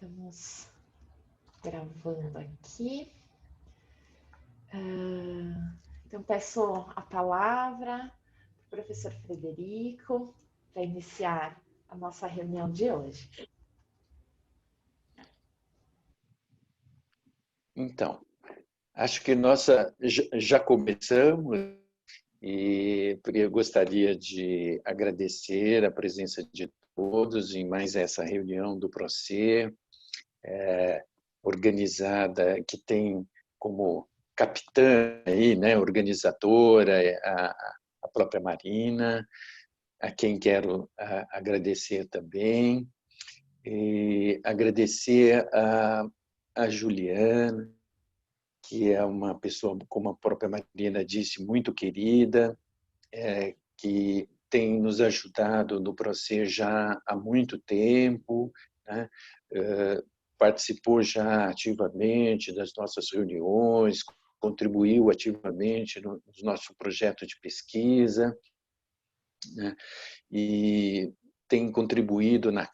Estamos gravando aqui. Então, peço a palavra para o professor Frederico para iniciar a nossa reunião de hoje. Então, acho que nós já começamos e eu gostaria de agradecer a presença de todos em mais essa reunião do PROCER, organizada, que tem como capitã aí, né, organizadora, a própria Marina, a quem quero agradecer também, e agradecer a Juliana, que é uma pessoa, como a própria Marina disse, muito querida, que tem nos ajudado no processo já há muito tempo, né? Participou já ativamente das nossas reuniões, contribuiu ativamente no nosso projeto de pesquisa, né? E tem contribuído na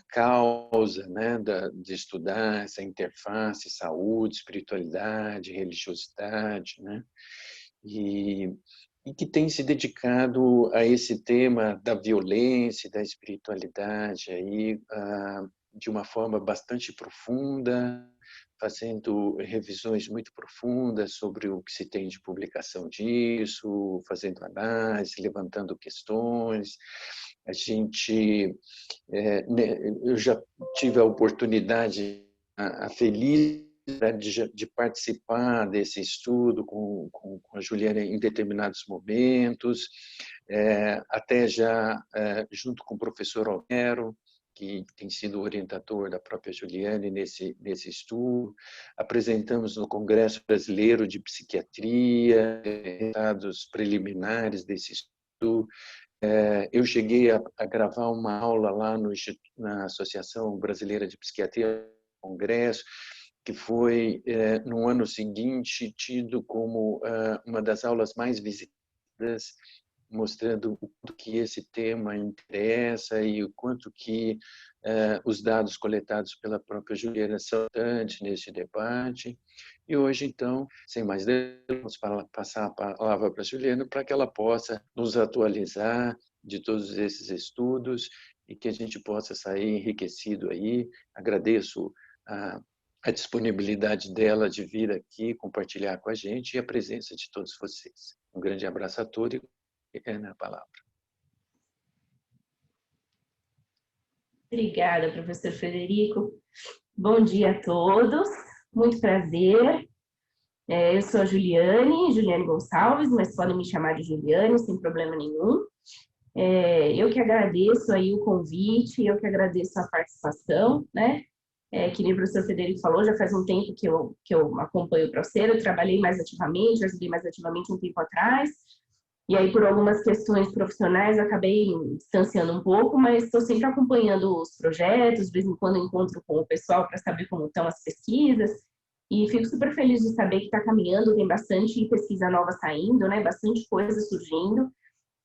causa, né, de estudar essa interface, saúde, espiritualidade, religiosidade, né? E que tem se dedicado a esse tema da violência, da espiritualidade, aí, de uma forma bastante profunda, fazendo revisões muito profundas sobre o que se tem de publicação disso, fazendo análise, levantando questões. Eu já tive a oportunidade, a feliz de participar desse estudo com a Juliana em determinados momentos, até já junto com o professor Homero, que tem sido orientador da própria Juliane nesse estudo. Apresentamos no Congresso Brasileiro de Psiquiatria resultados preliminares desse estudo. Eu cheguei a gravar uma aula lá na Associação Brasileira de Psiquiatria, Congresso, que foi, no ano seguinte, tido como uma das aulas mais visitadas, mostrando o quanto que esse tema interessa e o quanto que os dados coletados pela própria Juliana são importantes nesse debate. E hoje, então, sem mais delongas, vamos passar a palavra para a Juliana para que ela possa nos atualizar de todos esses estudos e que a gente possa sair enriquecido aí. Agradeço a disponibilidade dela de vir aqui compartilhar com a gente e a presença de todos vocês. Um grande abraço a todos e na palavra. Obrigada, professor Frederico. Bom dia a todos, muito prazer. Eu sou a Juliane Gonçalves, mas podem me chamar de Juliane, sem problema nenhum. Eu que agradeço aí o convite, eu que agradeço a participação, né? Que nem o professor Frederico falou, já faz um tempo que eu acompanho o PROCER, eu trabalhei mais ativamente, ajudei mais ativamente um tempo atrás, e aí por algumas questões profissionais acabei distanciando um pouco, mas estou sempre acompanhando os projetos, de vez em quando encontro com o pessoal para saber como estão as pesquisas, e fico super feliz de saber que está caminhando, tem bastante pesquisa nova saindo, né, bastante coisa surgindo,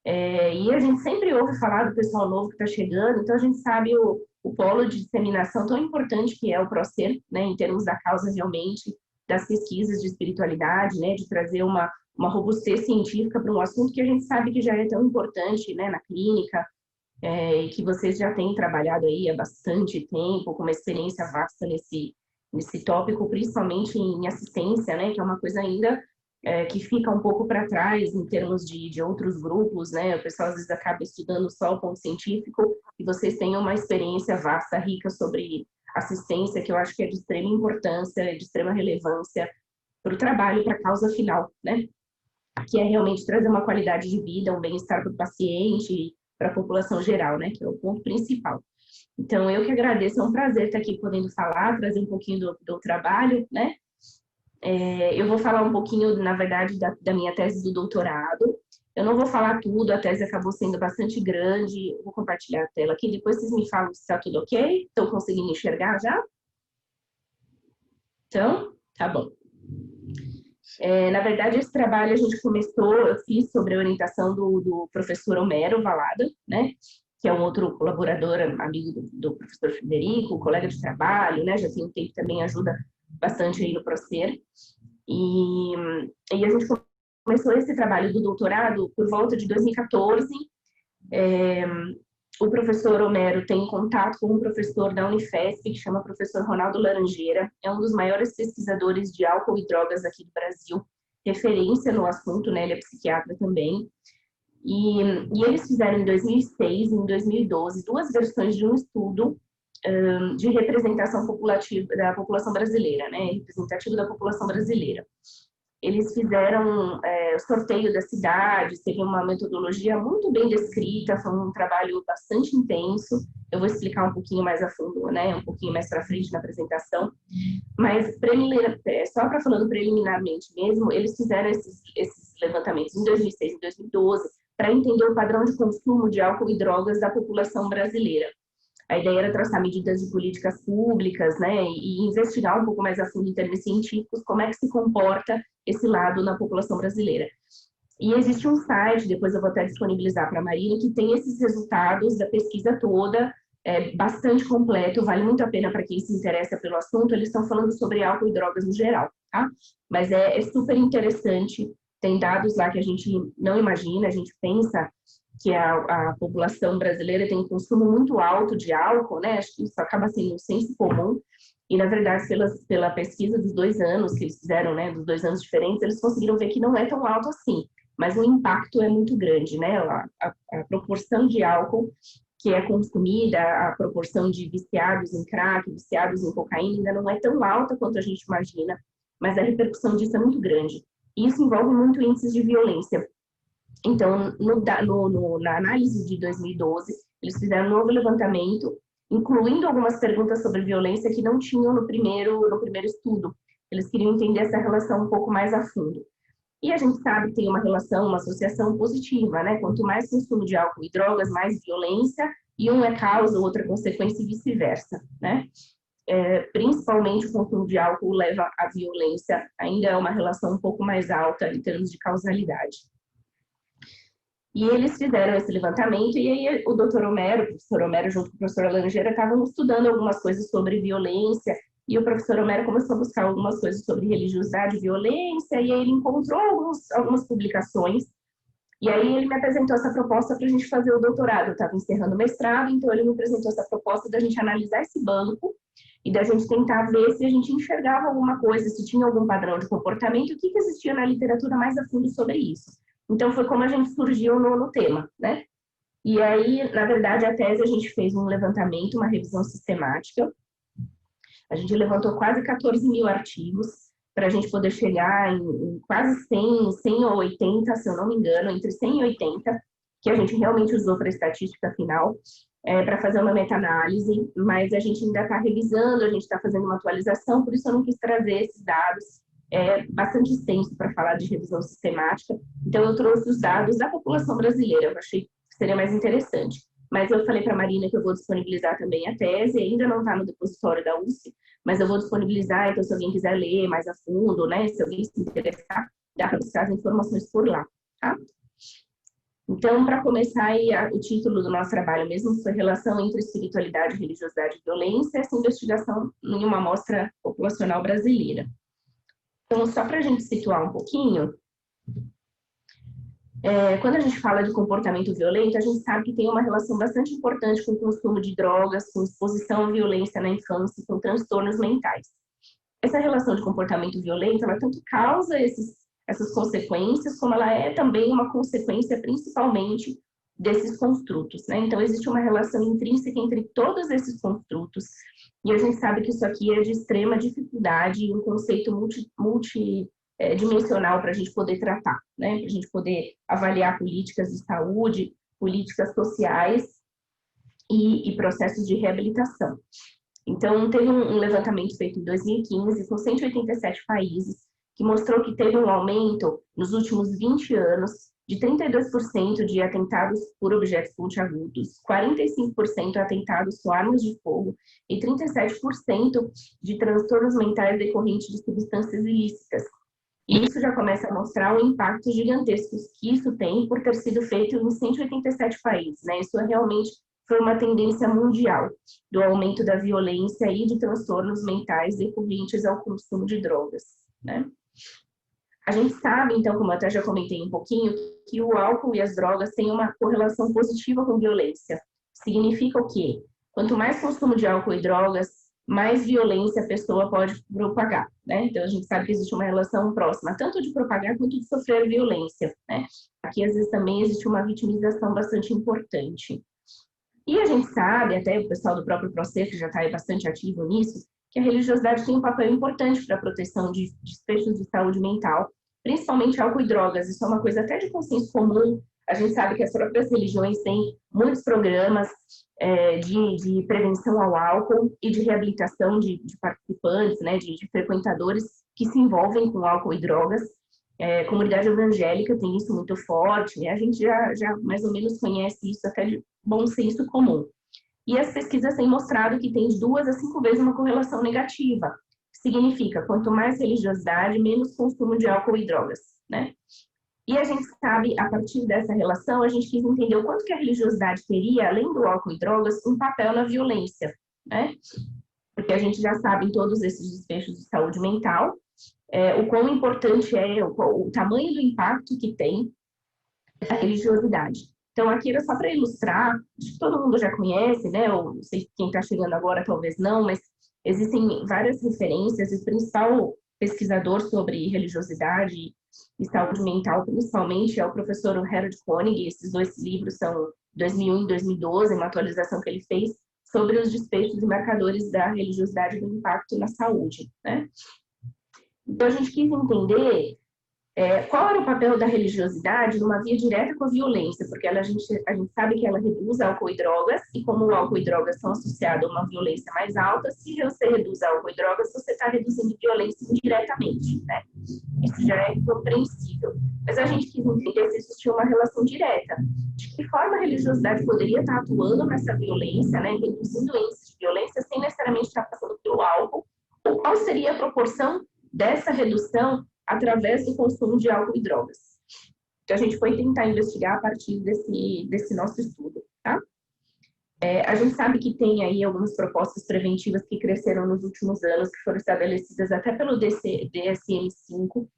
e a gente sempre ouve falar do pessoal novo que está chegando, então a gente sabe o polo de disseminação tão importante que é o PROCER, né, em termos da causa realmente das pesquisas de espiritualidade, né, de trazer uma robustez científica para um assunto que a gente sabe que já é tão importante, né, na clínica, e que vocês já têm trabalhado aí há bastante tempo, com uma experiência vasta nesse tópico, principalmente em assistência, né, que é uma coisa ainda que fica um pouco para trás em termos de outros grupos, né? O pessoal às vezes acaba estudando só o ponto científico e vocês têm uma experiência vasta, rica sobre assistência, que eu acho que é de extrema importância, de extrema relevância para o trabalho, para a causa final, né? Que é realmente trazer uma qualidade de vida, um bem-estar para o paciente e para a população geral, né? Que é o ponto principal. Então, eu que agradeço, é um prazer estar aqui podendo falar, trazer um pouquinho do trabalho, né? Eu vou falar um pouquinho, na verdade, da minha tese do doutorado. Eu não vou falar tudo, a tese acabou sendo bastante grande. Eu vou compartilhar a tela aqui, depois vocês me falam se está tudo ok. Estão conseguindo enxergar já? Então, tá bom. Na verdade, esse trabalho a gente começou, eu fiz sobre a orientação do professor Homero Valada, né? que é um outro colaborador, amigo do professor Frederico, colega de trabalho, né? Já tem um tempo também, ajuda bastante aí no Procer. E a gente começou esse trabalho do doutorado por volta de 2014. O professor Homero tem contato com um professor da Unifesp, que chama professor Ronaldo Laranjeira, é um dos maiores pesquisadores de álcool e drogas aqui do Brasil, referência no assunto, né? Ele é psiquiatra também. E eles fizeram em 2006 e em 2012 2 versões de um estudo de representação populativa da população brasileira, né? Representativo da população brasileira. Eles fizeram o sorteio das cidades, teve uma metodologia muito bem descrita, foi um trabalho bastante intenso. Eu vou explicar um pouquinho mais a fundo, né? Um pouquinho mais para frente na apresentação. Mas, só para falando preliminarmente mesmo, eles fizeram esses levantamentos em 2006 e 2012 para entender o padrão de consumo de álcool e drogas da população brasileira. A ideia era traçar medidas de políticas públicas, né, e investigar um pouco mais a fundo em termos científicos como é que se comporta esse lado na população brasileira. E existe um site, depois eu vou até disponibilizar para a Marina, que tem esses resultados da pesquisa toda, bastante completo, vale muito a pena para quem se interessa pelo assunto. Eles estão falando sobre álcool e drogas no geral, tá? Mas é super interessante, tem dados lá que a gente não imagina, a gente pensa que a população brasileira tem um consumo muito alto de álcool, né? Acho que isso acaba sendo um senso comum. E, na verdade, pela pesquisa dos 2 anos que eles fizeram, né, dos 2 anos diferentes, eles conseguiram ver que não é tão alto assim. Mas o impacto é muito grande, né? A proporção de álcool que é consumida, a proporção de viciados em crack, viciados em cocaína, ainda não é tão alta quanto a gente imagina, mas a repercussão disso é muito grande. E isso envolve muito índices de violência. Então, na análise de 2012, eles fizeram um novo levantamento, incluindo algumas perguntas sobre violência que não tinham no primeiro estudo. Eles queriam entender essa relação um pouco mais a fundo. E a gente sabe que tem uma relação, uma associação positiva, né? Quanto mais consumo de álcool e drogas, mais violência, e um é causa, o outro é consequência e vice-versa, né? Principalmente o consumo de álcool leva à violência, ainda é uma relação um pouco mais alta em termos de causalidade. E eles fizeram esse levantamento, e aí o professor Homero, junto com o professor Laranjeira, estavam estudando algumas coisas sobre violência, e o professor Homero começou a buscar algumas coisas sobre religiosidade e violência, e aí ele encontrou algumas publicações, e aí ele me apresentou essa proposta para a gente fazer o doutorado. Eu estava encerrando o mestrado, então ele me apresentou essa proposta da gente analisar esse banco, e da gente tentar ver se a gente enxergava alguma coisa, se tinha algum padrão de comportamento, o que existia na literatura mais a fundo sobre isso. Então, foi como a gente surgiu no tema, né? E aí, na verdade, a tese a gente fez um levantamento, uma revisão sistemática. A gente levantou quase 14 mil artigos para a gente poder chegar em quase 100 ou 80, se eu não me engano, entre 100 e 80, que a gente realmente usou para a estatística final, para fazer uma meta-análise, mas a gente ainda está revisando, a gente está fazendo uma atualização, por isso eu não quis trazer esses dados. É bastante extenso para falar de revisão sistemática, então eu trouxe os dados da população brasileira, eu achei que seria mais interessante. Mas eu falei para a Marina que eu vou disponibilizar também a tese, ainda não está no depositório da USP, mas eu vou disponibilizar, então se alguém quiser ler mais a fundo, né, se alguém se interessar, dá para buscar as informações por lá, tá? Então, para começar aí, o título do nosso trabalho mesmo foi Relação entre Espiritualidade, Religiosidade e Violência, essa investigação em uma amostra populacional brasileira. Então, só para a gente situar um pouquinho, quando a gente fala de comportamento violento, a gente sabe que tem uma relação bastante importante com o consumo de drogas, com exposição à violência na infância, com transtornos mentais. Essa relação de comportamento violento, ela tanto causa essas consequências, como ela é também uma consequência, principalmente, desses construtos, né? Então, existe uma relação intrínseca entre todos esses construtos, e a gente sabe que isso aqui é de extrema dificuldade e um conceito multidimensional para a gente poder tratar, né? Para a gente poder avaliar políticas de saúde, políticas sociais e processos de reabilitação. Então, teve um levantamento feito em 2015 com 187 países, que mostrou que teve um aumento nos últimos 20 anos de 32% de atentados por objetos pontiagudos, 45% atentados com armas de fogo e 37% de transtornos mentais decorrentes de substâncias ilícitas. E isso já começa a mostrar o impacto gigantesco que isso tem por ter sido feito em 187 países, né? Isso realmente foi uma tendência mundial do aumento da violência e de transtornos mentais decorrentes ao consumo de drogas, né? A gente sabe, então, como eu até já comentei um pouquinho, que o álcool e as drogas têm uma correlação positiva com violência. Significa o quê? Quanto mais consumo de álcool e drogas, mais violência a pessoa pode propagar, né? Então, a gente sabe que existe uma relação próxima, tanto de propagar quanto de sofrer violência, né? Aqui, às vezes, também existe uma vitimização bastante importante. E a gente sabe, até o pessoal do próprio Procer, que já está aí bastante ativo nisso, que a religiosidade tem um papel importante para a proteção de desfechos de saúde mental, principalmente álcool e drogas. Isso é uma coisa até de consenso comum. A gente sabe que as próprias religiões têm muitos programas de prevenção ao álcool e de reabilitação de participantes, né, de frequentadores que se envolvem com álcool e drogas. Comunidade evangélica tem isso muito forte, né? A gente já mais ou menos conhece isso até de bom senso comum. E as pesquisas têm mostrado que tem de 2 a 5 vezes uma correlação negativa. Significa, quanto mais religiosidade, menos consumo de álcool e drogas, né? E a gente sabe, a partir dessa relação, a gente quis entender o quanto que a religiosidade teria, além do álcool e drogas, um papel na violência, né? Porque a gente já sabe em todos esses desfechos de saúde mental, o quão importante é o tamanho do impacto que tem a religiosidade. Então, aqui era só para ilustrar, acho que todo mundo já conhece, né? Ou não sei quem está chegando agora, talvez não, mas existem várias referências. O principal pesquisador sobre religiosidade e saúde mental, principalmente, é o professor Harold Koenig. Esses 2 livros são 2001 e 2012, uma atualização que ele fez sobre os desfechos e marcadores da religiosidade e do impacto na saúde, né? Então, a gente quis entender qual era o papel da religiosidade numa via direta com a violência, porque a gente sabe que ela reduz álcool e drogas, e como o álcool e drogas são associados a uma violência mais alta, se você reduz álcool e drogas, você está reduzindo violência indiretamente, né? Isso já é compreensível. Mas a gente quis entender se existia uma relação direta. De que forma a religiosidade poderia estar atuando nessa violência, né? Reduzindo índices de violência sem necessariamente estar passando pelo álcool, ou qual seria a proporção dessa redução através do consumo de álcool e drogas. Então, a gente foi tentar investigar a partir desse nosso estudo, tá? A gente sabe que tem aí algumas propostas preventivas que cresceram nos últimos anos, que foram estabelecidas até pelo DSM-5,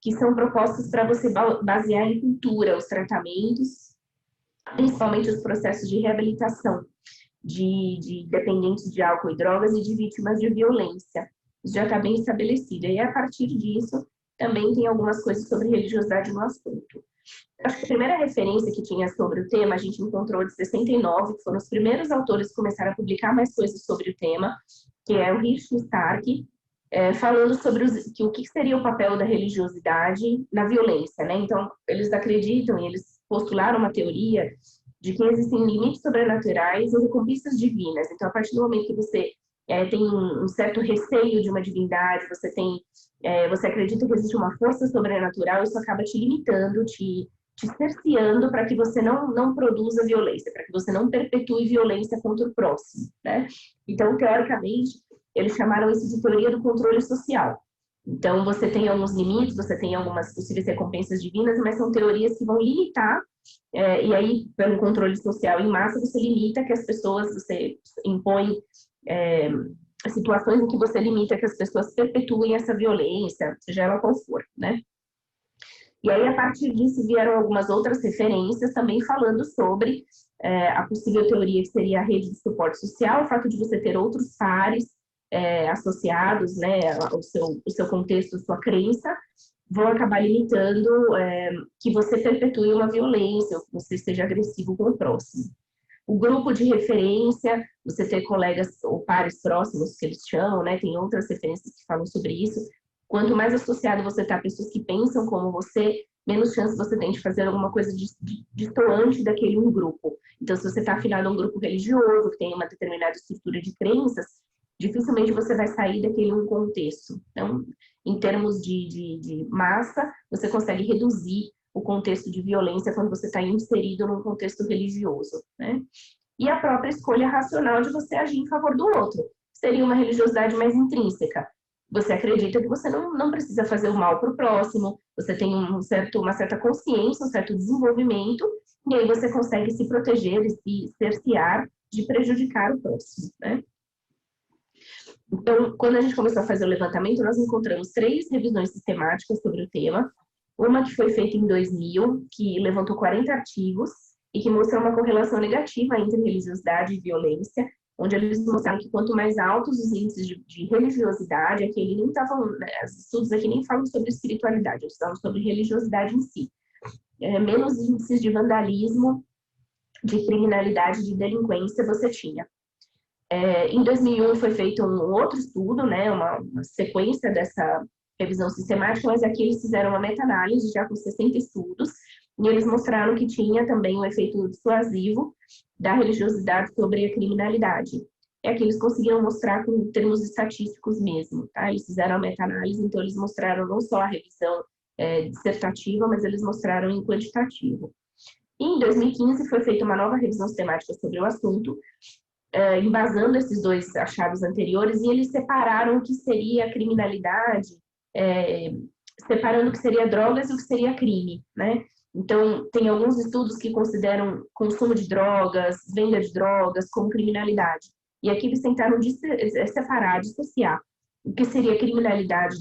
que são propostas para você basear em cultura os tratamentos, principalmente os processos de reabilitação de dependentes de álcool e drogas e de vítimas de violência. Isso já está bem estabelecido. E a partir disso, também tem algumas coisas sobre religiosidade no assunto. Acho que a primeira referência que tinha sobre o tema, a gente encontrou de 69, que foram os primeiros autores que começaram a publicar mais coisas sobre o tema, que é o Rich Stark, falando sobre o que seria o papel da religiosidade na violência, né? Então, eles acreditam e eles postularam uma teoria de que existem limites sobrenaturais e recompensas divinas. Então, a partir do momento que você tem um certo receio de uma divindade, você acredita que existe uma força sobrenatural, isso acaba te limitando, te cerceando para que você não produza violência, para que você não perpetue violência contra o próximo, né? Então, teoricamente, eles chamaram isso de teoria do controle social. Então, você tem alguns limites, você tem algumas possíveis recompensas divinas, mas são teorias que vão limitar, e aí, pelo controle social em massa, você limita que as pessoas, você impõe situações em que você limita que as pessoas perpetuem essa violência, seja ela qual for, né? E aí, a partir disso, vieram algumas outras referências também falando sobre a possível teoria que seria a rede de suporte social, o fato de você ter outros pares associados, né, ao seu contexto, sua crença, vão acabar limitando que você perpetue uma violência, ou que você seja agressivo com o próximo. O grupo de referência, você ter colegas ou pares próximos, que eles chamam, né? Tem outras referências que falam sobre isso. Quanto mais associado você está a pessoas que pensam como você, menos chance você tem de fazer alguma coisa distoante daquele um grupo. Então, se você está afiliado a um grupo religioso, que tem uma determinada estrutura de crenças, dificilmente você vai sair daquele um contexto. Então, em termos de massa, você consegue reduzir o contexto de violência quando você está inserido num contexto religioso, né? E a própria escolha racional de você agir em favor do outro. Seria uma religiosidade mais intrínseca. você acredita que você não precisa fazer o mal para o próximo, você tem uma certa consciência, um certo desenvolvimento, e aí você consegue se proteger e se cercear de prejudicar o próximo, né? Então, quando a gente começou a fazer o levantamento, nós encontramos 3 revisões sistemáticas sobre o tema. Uma que foi feita em 2000, que levantou 40 artigos e que mostrou uma correlação negativa entre religiosidade e violência, onde eles mostraram que quanto mais altos os índices de religiosidade, aqui ele nem tá falando, né, os estudos aqui nem falam sobre espiritualidade, eles falam sobre religiosidade em si. Menos índices de vandalismo, de criminalidade, de delinquência você tinha. Em 2001 foi feito um outro estudo, né, uma sequência dessa revisão sistemática, mas aqui eles fizeram uma meta-análise já com 60 estudos, e eles mostraram que tinha também um efeito dissuasivo da religiosidade sobre a criminalidade. Aqui eles conseguiram mostrar com termos estatísticos mesmo, tá? Eles fizeram a meta-análise, então eles mostraram não só a revisão dissertativa, mas eles mostraram em quantitativo. E em 2015 foi feita uma nova revisão sistemática sobre o assunto, embasando esses 2 achados anteriores, e eles separaram o que seria criminalidade, separando o que seria drogas e o que seria crime, né? Então, tem alguns estudos que consideram consumo de drogas, venda de drogas como criminalidade. E aqui eles tentaram separar, dissociar o que seria criminalidade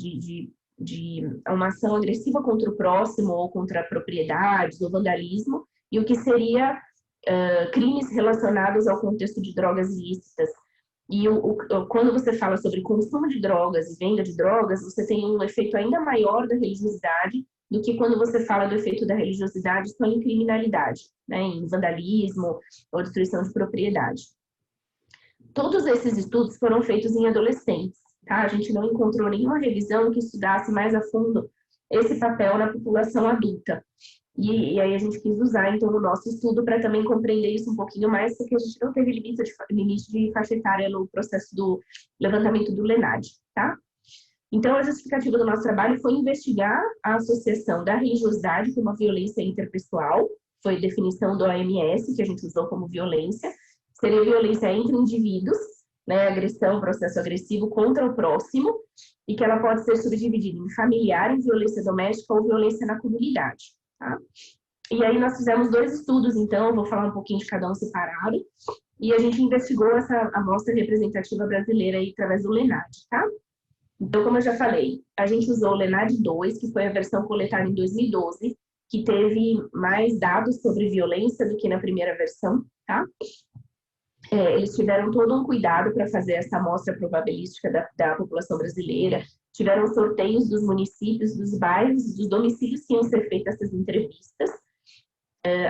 de uma ação agressiva contra o próximo ou contra propriedades ou vandalismo, e o que seria crimes relacionados ao contexto de drogas ilícitas. E quando você fala sobre consumo de drogas e venda de drogas, você tem um efeito ainda maior da religiosidade do que quando você fala do efeito da religiosidade só em criminalidade, né, em vandalismo ou destruição de propriedade. Todos esses estudos foram feitos em adolescentes, tá? A gente não encontrou nenhuma revisão que estudasse mais a fundo esse papel na população adulta. E aí a gente quis usar, então, o nosso estudo para também compreender isso um pouquinho mais, porque a gente não teve limite de faixa etária no processo do levantamento do LENAD, tá? Então, a justificativa do nosso trabalho foi investigar a associação da religiosidade com uma violência interpessoal, foi a definição do OMS, que a gente usou como violência, seria violência entre indivíduos, né, agressão, processo agressivo contra o próximo, e que ela pode ser subdividida em familiar, em violência doméstica ou violência na comunidade. Tá? E aí nós fizemos 2 estudos, então, eu vou falar um pouquinho de cada um separado, e a gente investigou essa amostra representativa brasileira aí através do LENAD, tá? Então, como eu já falei, a gente usou o LENAD 2, que foi a versão coletada em 2012, que teve mais dados sobre violência do que na primeira versão, tá? Eles tiveram todo um cuidado para fazer essa amostra probabilística da população brasileira, tiveram sorteios dos municípios, dos bairros, dos domicílios que iam ser feitas essas entrevistas.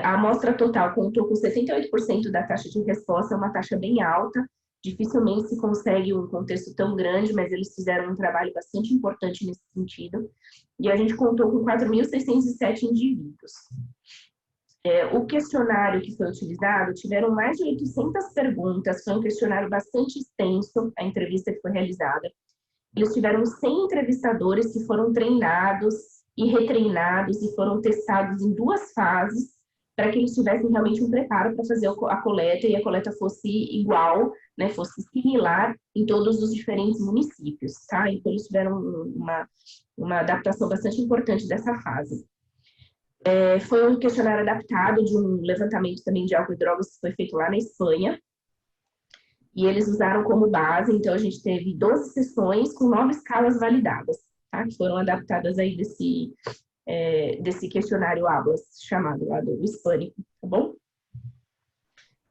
A amostra total contou com 78% da taxa de resposta, uma taxa bem alta, dificilmente se consegue um contexto tão grande, mas eles fizeram um trabalho bastante importante nesse sentido. E a gente contou com 4.607 indivíduos. O questionário que foi utilizado, tiveram mais de 800 perguntas, foi um questionário bastante extenso, a entrevista que foi realizada. Eles tiveram 100 entrevistadores que foram treinados e retreinados e foram testados em 2 fases para que eles tivessem realmente um preparo para fazer a coleta e a coleta fosse igual, né, fosse similar em todos os diferentes municípios, tá? Então, eles tiveram uma adaptação bastante importante dessa fase. Foi um questionário adaptado de um levantamento também de álcool e drogas que foi feito lá na Espanha. E eles usaram como base, então a gente teve 12 sessões com 9 escalas validadas, tá? Que foram adaptadas aí desse questionário ABLAS, chamado lá do hispânico, tá bom?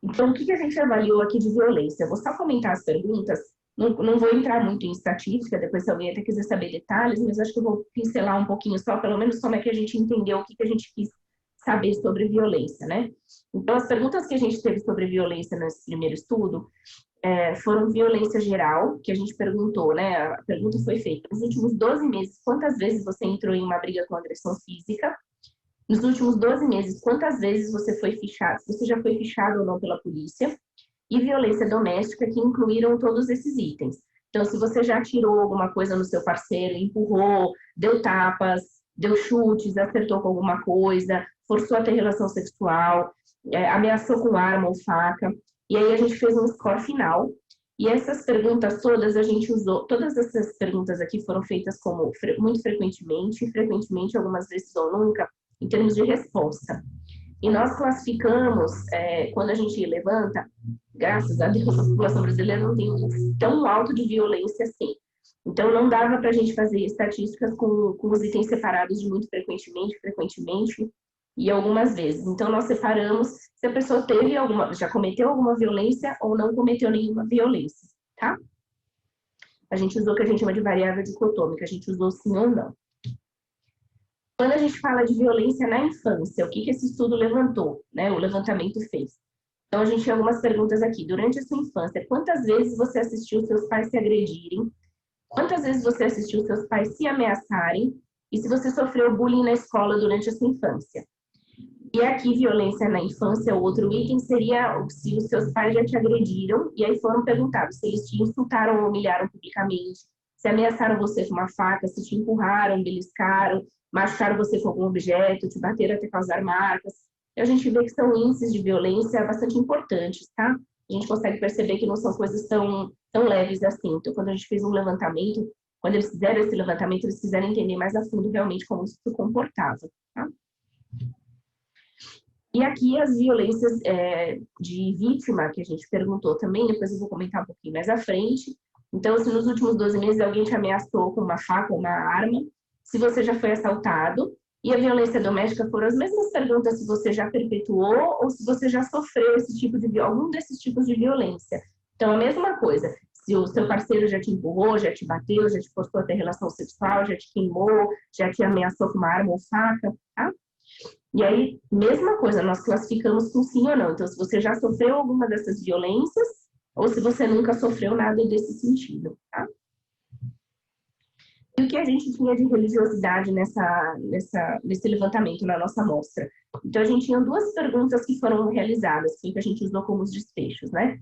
Então, o que a gente avaliou aqui de violência? Eu vou só comentar as perguntas, não vou entrar muito em estatística, depois se alguém até quiser saber detalhes, mas acho que eu vou pincelar um pouquinho só, pelo menos como é que a gente entendeu o que a gente quis saber sobre violência, né? Então, as perguntas que a gente teve sobre violência nesse primeiro estudo foram violência geral, que a gente perguntou, né? A pergunta foi feita, nos últimos 12 meses, quantas vezes você entrou em uma briga com agressão física? Nos últimos 12 meses, quantas vezes você foi fichado, se você já foi fichado ou não pela polícia? E violência doméstica, que incluíram todos esses itens. Então, se você já tirou alguma coisa no seu parceiro, empurrou, deu tapas, deu chutes, acertou com alguma coisa, forçou a ter relação sexual, ameaçou com arma ou faca. E aí a gente fez um score final. E essas perguntas todas a gente usou, todas essas perguntas aqui foram feitas como muito frequentemente, frequentemente, algumas vezes ou nunca, em termos de resposta. E nós classificamos, quando a gente levanta, graças a Deus, a população brasileira não tem um índice tão alto de violência assim. Então, não dava para a gente fazer estatísticas com os itens separados de muito frequentemente, frequentemente e algumas vezes. Então, nós separamos se a pessoa teve já cometeu alguma violência ou não cometeu nenhuma violência, tá? A gente usou o que a gente chama de variável dicotômica, a gente usou sim ou não. Quando a gente fala de violência na infância, o que esse estudo levantou, né? O levantamento fez. Então, a gente tem algumas perguntas aqui. Durante a sua infância, quantas vezes você assistiu seus pais se agredirem? Quantas vezes você assistiu seus pais se ameaçarem? E se você sofreu bullying na escola durante a sua infância? E aqui, violência na infância, o outro item seria se os seus pais já te agrediram, e aí foram perguntados se eles te insultaram ou humilharam publicamente, se ameaçaram você com uma faca, se te empurraram, beliscaram, machucaram você com algum objeto, te bateram até causar marcas. E a gente vê que são índices de violência bastante importantes, tá? A gente consegue perceber que não são coisas tão leves assim. Então, quando a gente fez um levantamento, quando eles fizeram esse levantamento, eles quiseram entender mais a fundo realmente como isso se comportava, tá? E aqui as violências de vítima, que a gente perguntou também, depois eu vou comentar um pouquinho mais à frente. Então, se nos últimos 12 meses alguém te ameaçou com uma faca ou uma arma, se você já foi assaltado, e a violência doméstica foram as mesmas perguntas se você já perpetuou ou se você já sofreu algum desses tipos de violência. Então, a mesma coisa, se o seu parceiro já te empurrou, já te bateu, já te forçou a ter relação sexual, já te queimou, já te ameaçou com uma arma ou faca, tá? E aí, mesma coisa, nós classificamos com sim ou não. Então, se você já sofreu alguma dessas violências, ou se você nunca sofreu nada desse sentido, tá? E o que a gente tinha de religiosidade nesse levantamento, na nossa amostra? Então, a gente tinha duas perguntas que foram realizadas, que a gente usou como os desfechos, né?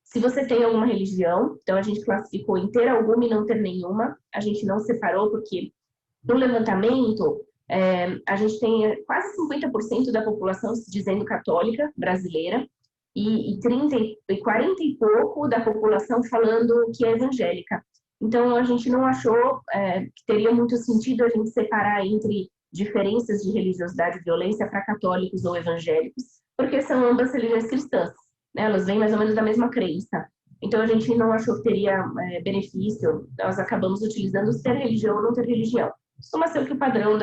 Se você tem alguma religião, então a gente classificou em ter alguma e não ter nenhuma. A gente não separou porque no levantamento a gente tem quase 50% da população se dizendo católica brasileira e 40 e pouco da população falando que é evangélica. Então, a gente não achou que teria muito sentido a gente separar entre diferenças de religiosidade e violência para católicos ou evangélicos, porque são ambas religiões cristãs, né? Elas vêm mais ou menos da mesma crença. Então, a gente não achou que teria benefício. Nós acabamos utilizando ter religião ou não ter religião. Costuma ser o que o padrão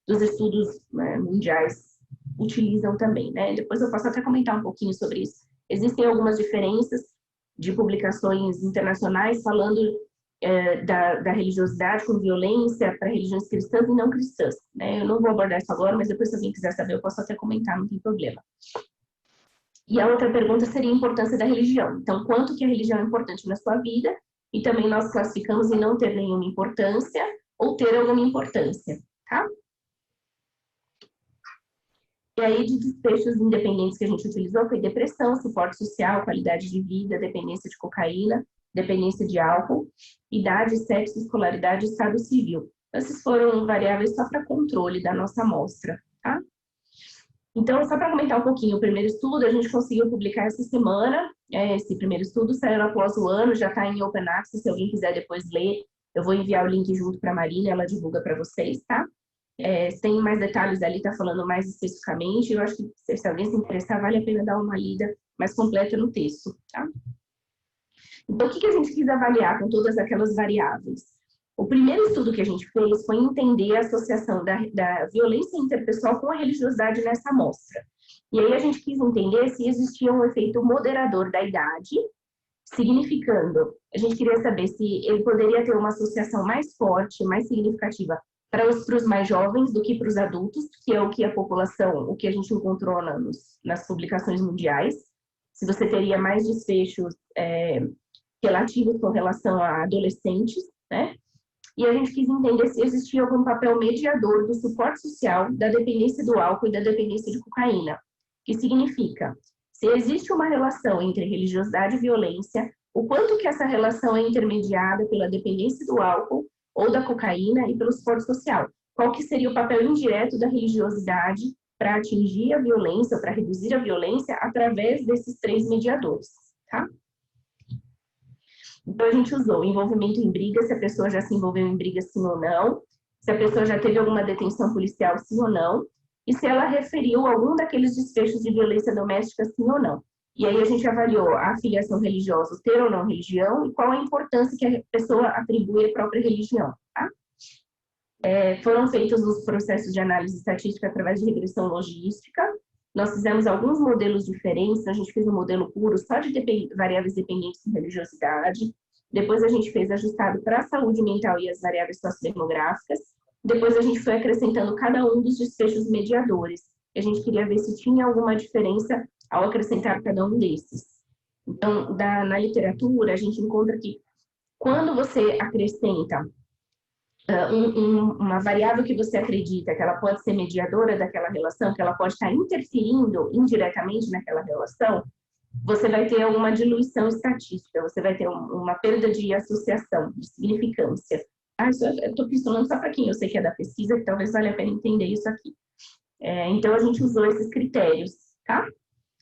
dos estudos mundiais utilizam também, né? Depois eu posso até comentar um pouquinho sobre isso. Existem algumas diferenças de publicações internacionais falando da religiosidade com violência para religiões cristãs e não cristãs, né? Eu não vou abordar isso agora, mas depois se alguém quiser saber eu posso até comentar, não tem problema. E a outra pergunta seria a importância da religião. Então, quanto que a religião é importante na sua vida? E também nós classificamos em não ter nenhuma importância ou ter alguma importância, tá? E aí, de desfechos independentes que a gente utilizou, foi depressão, suporte social, qualidade de vida, dependência de cocaína, dependência de álcool, idade, sexo, escolaridade e estado civil. Esses foram variáveis só para controle da nossa amostra, tá? Então, só para comentar um pouquinho, o primeiro estudo a gente conseguiu publicar essa semana. Esse primeiro estudo saiu após o ano, já está em Open Access, se alguém quiser depois ler, eu vou enviar o link junto para a Marina, ela divulga para vocês, tá? Tem mais detalhes ali, tá falando mais especificamente. Eu acho que se alguém se interessar, vale a pena dar uma lida mais completa no texto, tá? Então, o que a gente quis avaliar com todas aquelas variáveis? O primeiro estudo que a gente fez foi entender a associação da violência interpessoal com a religiosidade nessa amostra. E aí a gente quis entender se existia um efeito moderador da idade, significando, a gente queria saber se ele poderia ter uma associação mais forte, mais significativa para os mais jovens do que para os adultos, que é o que a população, o que a gente encontrou nas publicações mundiais. Se você teria mais desfechos relativos com relação a adolescentes, né? E a gente quis entender se existia algum papel mediador do suporte social, da dependência do álcool e da dependência de cocaína, que significa, se existe uma relação entre religiosidade e violência, o quanto que essa relação é intermediada pela dependência do álcool ou da cocaína e pelo suporte social. Qual que seria o papel indireto da religiosidade para atingir a violência, para reduzir a violência através desses três mediadores, tá? Então, a gente usou envolvimento em briga, se a pessoa já se envolveu em briga, sim ou não, se a pessoa já teve alguma detenção policial, sim ou não, e se ela referiu algum daqueles desfechos de violência doméstica, sim ou não. E aí a gente avaliou a afiliação religiosa, ter ou não religião, e qual a importância que a pessoa atribui à própria religião, tá? Foram feitos os processos de análise estatística através de regressão logística. Nós fizemos alguns modelos diferentes. A gente fez um modelo puro só de variáveis dependentes de religiosidade. Depois a gente fez ajustado para a saúde mental e as variáveis sociodemográficas. Depois a gente foi acrescentando cada um dos desfechos mediadores. A gente queria ver se tinha alguma diferença ao acrescentar cada um desses. Então, na literatura, a gente encontra que quando você acrescenta uma variável que você acredita que ela pode ser mediadora daquela relação, que ela pode estar interferindo indiretamente naquela relação, você vai ter uma diluição estatística, você vai ter uma perda de associação, de significância. Eu estou pincelando só para quem eu sei que é da pesquisa, que talvez valha a pena entender isso aqui. Então, a gente usou esses critérios, tá?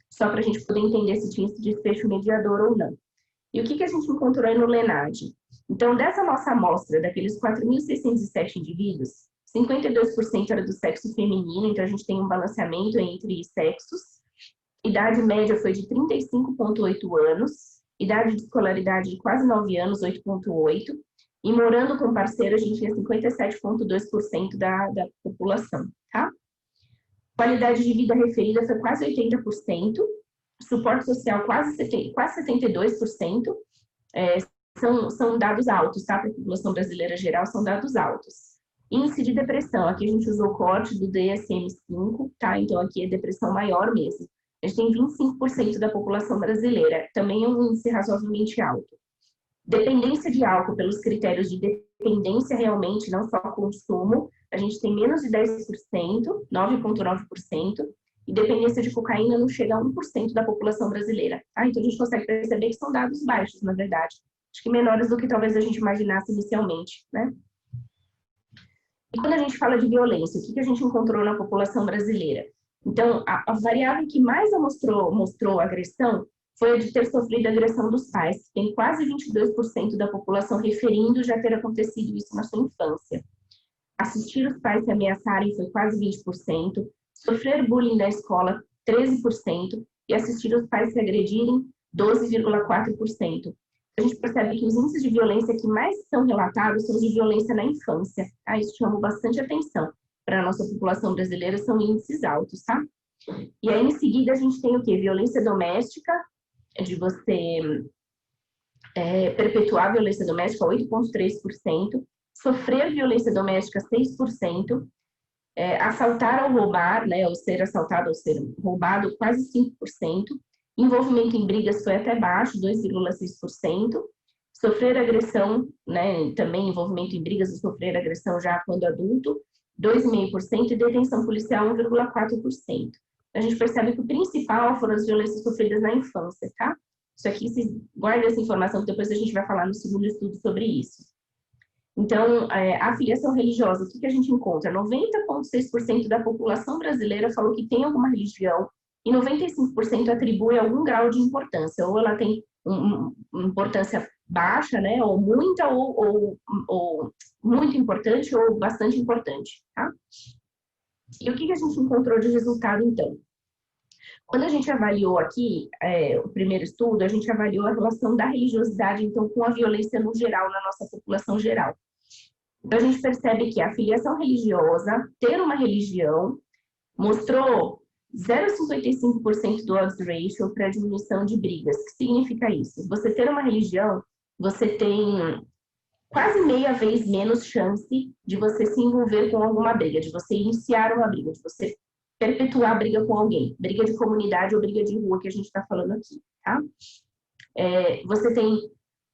Só para a gente poder entender se tinha esse desfecho mediador ou não. E o que a gente encontrou aí no LENAD? Então, dessa nossa amostra, daqueles 4.607 indivíduos, 52% era do sexo feminino, então a gente tem um balanceamento entre sexos. Idade média foi de 35,8 anos, idade de escolaridade de quase 9 anos, 8,8. E morando com parceiro, a gente tinha 57,2% da população, tá? Qualidade de vida referida foi quase 80%, suporte social quase 72%, são dados altos, tá? Para a população brasileira geral, são dados altos. Índice de depressão, aqui a gente usou o corte do DSM-5, tá? Então, aqui é depressão maior mesmo. A gente tem 25% da população brasileira, também é um índice razoavelmente alto. Dependência de álcool, pelos critérios de dependência realmente, não só consumo, a gente tem menos de 10%, 9,9%, e dependência de cocaína não chega a 1% da população brasileira. Tá? Então, a gente consegue perceber que são dados baixos, na verdade. Acho que menores do que talvez a gente imaginasse inicialmente, né? E quando a gente fala de violência, o que a gente encontrou na população brasileira? Então, a variável que mais mostrou agressão foi a de ter sofrido agressão dos pais. Tem quase 22% da população referindo já ter acontecido isso na sua infância. Assistir os pais se ameaçarem foi quase 20%. Sofrer bullying na escola, 13%. E assistir os pais se agredirem, 12,4%. A gente percebe que os índices de violência que mais são relatados são de violência na infância. Tá? Isso chamou bastante atenção. Para a nossa população brasileira, são índices altos, tá? E aí, em seguida, a gente tem o quê? Violência doméstica, de você perpetuar a violência doméstica, 8,3%. Sofrer violência doméstica, 6%. Assaltar ou roubar, né? Ou ser assaltado ou ser roubado, quase 5%. Envolvimento em brigas foi até baixo, 2,6%. Sofrer agressão, né? Também envolvimento em brigas ou sofrer agressão já quando adulto, 2,5%. E detenção policial, 1,4%. A gente percebe que o principal foram as violências sofridas na infância, tá? Isso aqui, vocês guardem essa informação, que depois a gente vai falar no segundo estudo sobre isso. Então, a afiliação religiosa, o que a gente encontra? 90,6% da população brasileira falou que tem alguma religião e 95% atribui algum grau de importância. Ou ela tem uma importância baixa, né? Ou muita, ou muito importante, ou bastante importante, tá? E o que a gente encontrou de resultado, então? Quando a gente avaliou aqui o primeiro estudo, a gente avaliou a relação da religiosidade, então, com a violência no geral, na nossa população geral. Então, a gente percebe que a afiliação religiosa, ter uma religião, mostrou 0,55% do odds ratio para a diminuição de brigas. O que significa isso? Você ter uma religião, você tem quase meia vez menos chance de você se envolver com alguma briga, de você iniciar uma briga, de você perpetuar a briga com alguém. Briga de comunidade ou briga de rua que a gente está falando aqui, tá? Você tem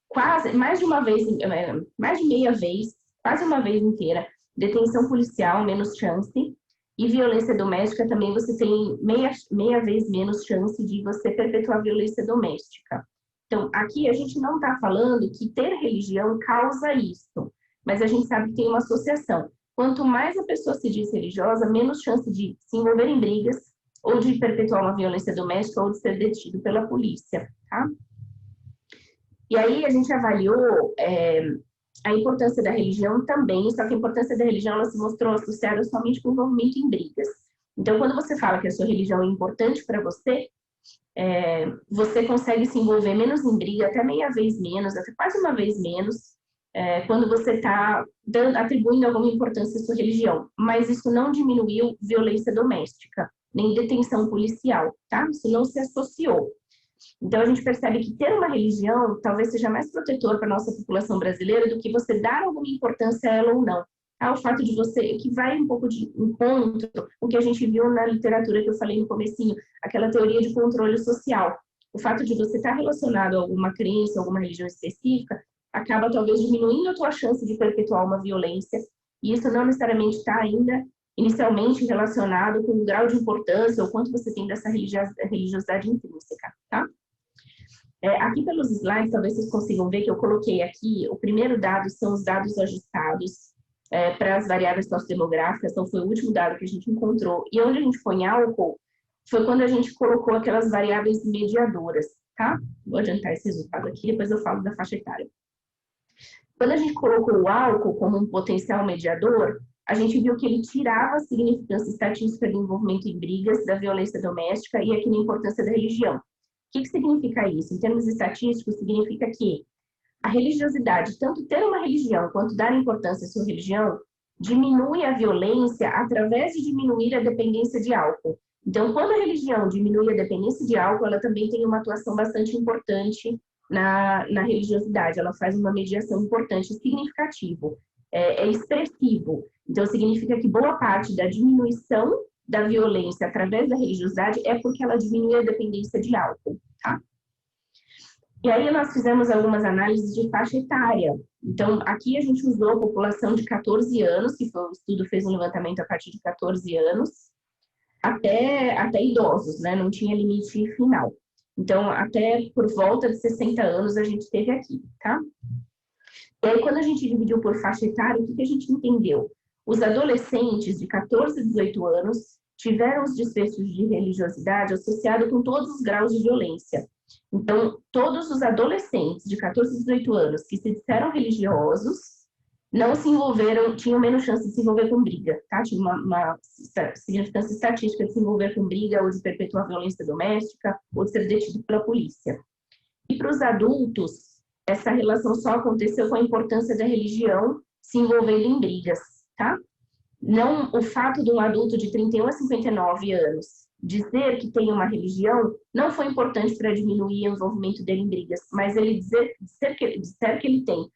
quase, mais de meia vez, quase uma vez inteira, detenção policial, menos chance, e violência doméstica também você tem meia vez menos chance de você perpetuar violência doméstica. Então, aqui a gente não está falando que ter religião causa isso, mas a gente sabe que tem uma associação. Quanto mais a pessoa se diz religiosa, menos chance de se envolver em brigas, ou de perpetuar uma violência doméstica, ou de ser detido pela polícia, tá? E aí a gente avaliou a importância da religião também, só que a importância da religião ela se mostrou associada somente com o envolvimento em brigas. Então, quando você fala que a sua religião é importante para você, você consegue se envolver menos em briga, até meia vez menos, até quase uma vez menos, quando você está atribuindo alguma importância à sua religião. Mas isso não diminuiu violência doméstica, nem detenção policial, tá? Isso não se associou. Então, a gente percebe que ter uma religião talvez seja mais protetor para a nossa população brasileira do que você dar alguma importância a ela ou não. O fato de você, que vai um pouco de encontro, o que a gente viu na literatura que eu falei no comecinho, aquela teoria de controle social. O fato de você estar relacionado a alguma crença, alguma religião específica, acaba talvez diminuindo a tua chance de perpetuar uma violência, e isso não necessariamente está ainda inicialmente relacionado com o grau de importância ou quanto você tem dessa religiosidade intrínseca, tá? Aqui pelos slides, talvez vocês consigam ver que eu coloquei aqui, o primeiro dado são os dados ajustados para as variáveis sociodemográficas, então foi o último dado que a gente encontrou. E onde a gente põe álcool foi quando a gente colocou aquelas variáveis mediadoras, tá? Vou adiantar esse resultado aqui, depois eu falo da faixa etária. Quando a gente colocou o álcool como um potencial mediador, a gente viu que ele tirava a significância estatística do envolvimento em brigas, da violência doméstica e aqui na importância da religião. O que significa isso? Em termos estatísticos, significa que a religiosidade, tanto ter uma religião quanto dar importância à sua religião, diminui a violência através de diminuir a dependência de álcool. Então, quando a religião diminui a dependência de álcool, ela também tem uma atuação bastante importante na religiosidade. Ela faz uma mediação importante, significativo, é expressivo. Então, significa que boa parte da diminuição da violência através da religiosidade é porque ela diminui a dependência de álcool, tá? E aí nós fizemos algumas análises de faixa etária. Então, aqui a gente usou a população de 14 anos, que foi o estudo fez um levantamento a partir de 14 anos, até idosos, né? Não tinha limite final. Então, até por volta de 60 anos a gente teve aqui, tá? E aí, quando a gente dividiu por faixa etária, o que a gente entendeu? Os adolescentes de 14 a 18 anos tiveram os desfechos de religiosidade associados com todos os graus de violência. Então, todos os adolescentes de 14 a 18 anos que se disseram religiosos não se envolveram, tinham menos chance de se envolver com briga, tá? Tinha uma significância estatística de se envolver com briga ou de perpetuar violência doméstica ou de ser detido pela polícia. E para os adultos, essa relação só aconteceu com a importância da religião se envolvendo em brigas, tá? Não o fato de um adulto de 31 a 59 anos dizer que tem uma religião não foi importante para diminuir o envolvimento dele em brigas, mas ele dizer que ele tem,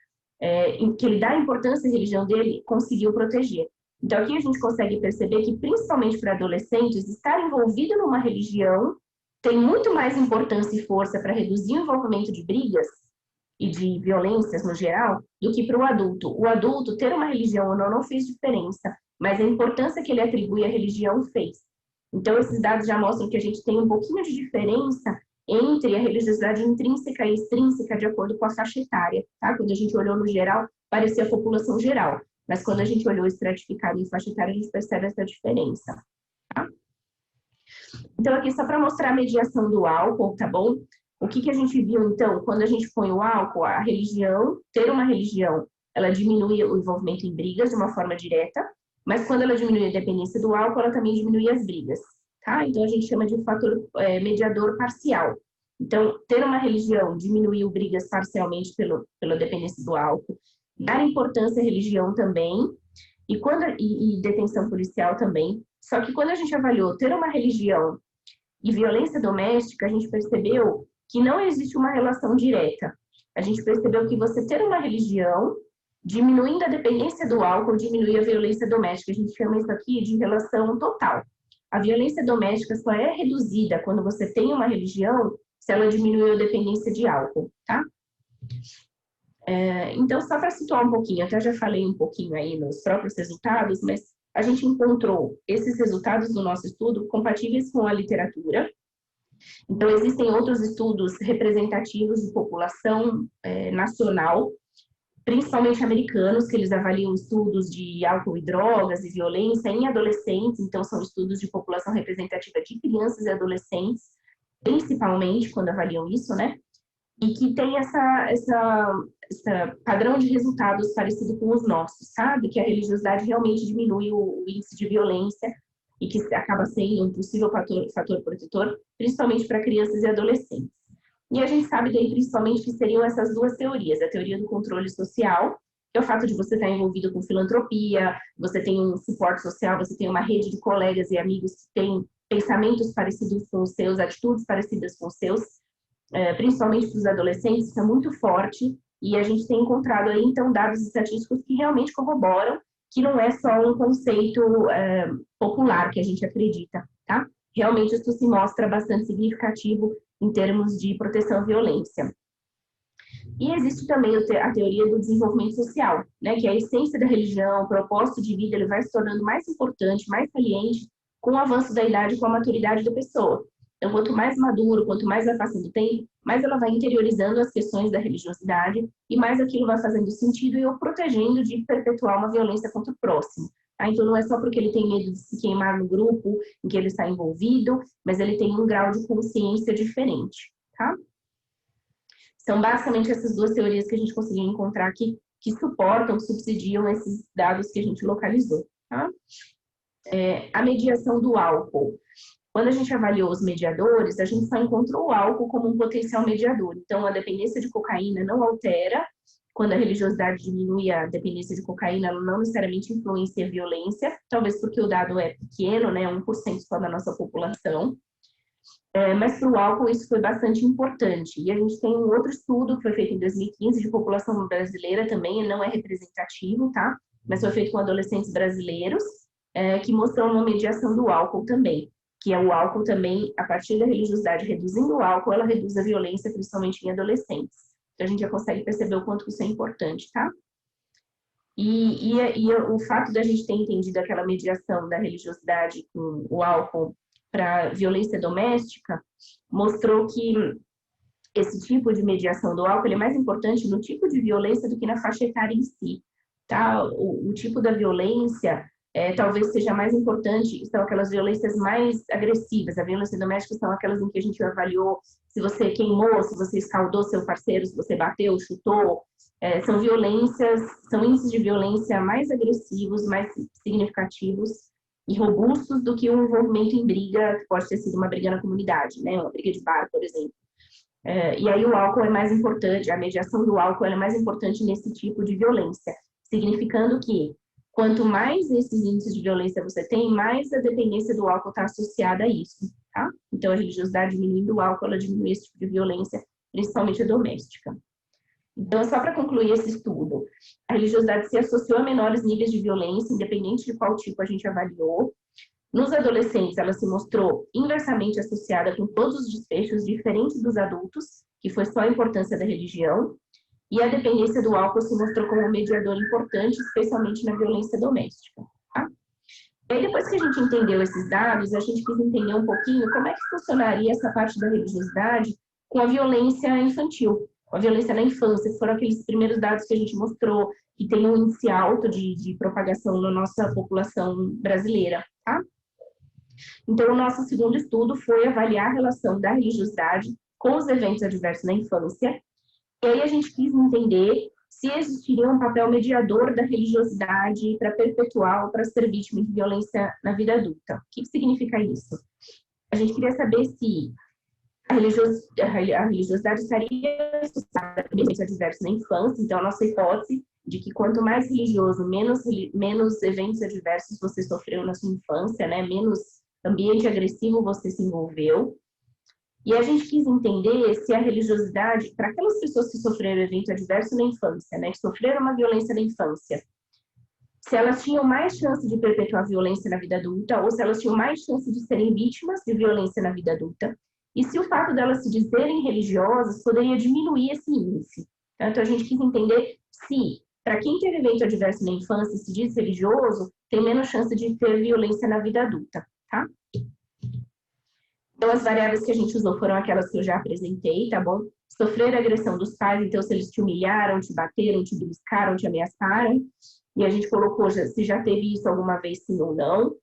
que ele dá importância à religião dele, conseguiu proteger. Então aqui a gente consegue perceber que, principalmente para adolescentes, estar envolvido numa religião tem muito mais importância e força para reduzir o envolvimento de brigas e de violências no geral, do que para o adulto. O adulto, ter uma religião ou não fez diferença, mas a importância que ele atribui à religião fez. Então, esses dados já mostram que a gente tem um pouquinho de diferença entre a religiosidade intrínseca e extrínseca de acordo com a faixa etária, tá? Quando a gente olhou no geral, parecia a população geral, mas quando a gente olhou estratificado em faixa etária, a gente percebe essa diferença, tá? Então, aqui só para mostrar a mediação do álcool, tá bom? O que a gente viu, então, quando a gente põe o álcool, a religião, ter uma religião, ela diminui o envolvimento em brigas de uma forma direta, mas quando ela diminui a dependência do álcool, ela também diminui as brigas, tá? Então, a gente chama de fator mediador parcial. Então, ter uma religião diminuiu brigas parcialmente pela dependência do álcool, dar importância à religião também, e detenção policial também. Só que quando a gente avaliou ter uma religião e violência doméstica, a gente percebeu que não existe uma relação direta. A gente percebeu que você ter uma religião, diminuindo a dependência do álcool, diminui a violência doméstica. A gente chama isso aqui de relação total. A violência doméstica só é reduzida quando você tem uma religião, se ela diminuiu a dependência de álcool, tá? Então, só para situar um pouquinho, até já falei um pouquinho aí nos próprios resultados, mas a gente encontrou esses resultados do nosso estudo compatíveis com a literatura. Então, existem outros estudos representativos de população nacional, principalmente americanos, que eles avaliam estudos de álcool e drogas e violência em adolescentes, então são estudos de população representativa de crianças e adolescentes, principalmente quando avaliam isso, né? e que tem essa padrão de resultados parecido com os nossos, sabe? Que a religiosidade realmente diminui o índice de violência e que acaba sendo um possível fator protetor, principalmente para crianças e adolescentes. E a gente sabe daí principalmente que seriam essas duas teorias, a teoria do controle social, que é o fato de você estar envolvido com filantropia, você tem um suporte social, você tem uma rede de colegas e amigos que têm pensamentos parecidos com os seus, atitudes parecidas com os seus, principalmente para os adolescentes, isso é muito forte, e a gente tem encontrado aí, então, dados estatísticos que realmente corroboram que não é só um conceito popular que a gente acredita, tá? Realmente isso se mostra bastante significativo em termos de proteção à violência. E existe também a teoria do desenvolvimento social, né, que é a essência da religião, o propósito de vida, ele vai se tornando mais importante, mais saliente com o avanço da idade e com a maturidade da pessoa. Então, quanto mais maduro, quanto mais vai passando o tempo, mais ela vai interiorizando as questões da religiosidade e mais aquilo vai fazendo sentido e o protegendo de perpetuar uma violência contra o próximo. Tá? Então, não é só porque ele tem medo de se queimar no grupo em que ele está envolvido, mas ele tem um grau de consciência diferente. Tá? São basicamente essas duas teorias que a gente conseguiu encontrar aqui, que suportam, subsidiam esses dados que a gente localizou. Tá? A mediação do álcool. Quando a gente avaliou os mediadores, a gente só encontrou o álcool como um potencial mediador. Então, a dependência de cocaína não altera. Quando a religiosidade diminui a dependência de cocaína, ela não necessariamente influencia a violência, talvez porque o dado é pequeno, né, 1% só da nossa população. Mas para o álcool isso foi bastante importante. E a gente tem um outro estudo que foi feito em 2015 de população brasileira também, ele não é representativo, tá? Mas foi feito com adolescentes brasileiros, que mostrou uma mediação do álcool também, que é o álcool também, a partir da religiosidade reduzindo o álcool, ela reduz a violência, principalmente em adolescentes. Então a gente já consegue perceber o quanto isso é importante, tá? E o fato da gente ter entendido aquela mediação da religiosidade com o álcool para violência doméstica, mostrou que esse tipo de mediação do álcool é mais importante no tipo de violência do que na faixa etária em si, tá? O tipo da violência talvez seja mais importante, são aquelas violências mais agressivas. A violência doméstica são aquelas em que a gente avaliou se você queimou, se você escaldou seu parceiro, se você bateu, chutou. São violências, são índices de violência mais agressivos, mais significativos e robustos do que um envolvimento em briga, que pode ter sido uma briga na comunidade, né? Uma briga de bar, por exemplo. E aí o álcool é mais importante, a mediação do álcool é mais importante nesse tipo de violência, significando que quanto mais esses índices de violência você tem, mais a dependência do álcool está associada a isso, tá? Então a religiosidade diminuindo o álcool, ela diminui esse tipo de violência, principalmente a doméstica. Então, só para concluir esse estudo, a religiosidade se associou a menores níveis de violência, independente de qual tipo a gente avaliou. Nos adolescentes, ela se mostrou inversamente associada com todos os desfechos diferentes dos adultos, que foi só a importância da religião. E a dependência do álcool se mostrou como um mediador importante, especialmente na violência doméstica. Tá? E aí, depois que a gente entendeu esses dados, a gente quis entender um pouquinho como é que funcionaria essa parte da religiosidade com a violência infantil, com a violência na infância, que foram aqueles primeiros dados que a gente mostrou, que tem um índice alto de propagação na nossa população brasileira. Tá? Então, o nosso segundo estudo foi avaliar a relação da religiosidade com os eventos adversos na infância. E aí a gente quis entender se existiria um papel mediador da religiosidade para perpetuar ou para ser vítima de violência na vida adulta. O que significa isso? A gente queria saber se a religiosidade estaria associada a eventos adversos na infância. Então, a nossa hipótese de que quanto mais religioso, menos eventos adversos você sofreu na sua infância, né? Menos ambiente agressivo você se envolveu. E a gente quis entender se a religiosidade, para aquelas pessoas que sofreram evento adverso na infância, né, que sofreram uma violência na infância, se elas tinham mais chance de perpetuar violência na vida adulta ou se elas tinham mais chance de serem vítimas de violência na vida adulta. E se o fato delas se dizerem religiosas poderia diminuir esse índice. Então, a gente quis entender se, para quem teve evento adverso na infância e se diz religioso, tem menos chance de ter violência na vida adulta, tá? Então, as variáveis que a gente usou foram aquelas que eu já apresentei, tá bom? Sofrer agressão dos pais, então se eles te humilharam, te bateram, te beliscaram, te ameaçaram. E a gente colocou se já teve isso alguma vez, sim ou não.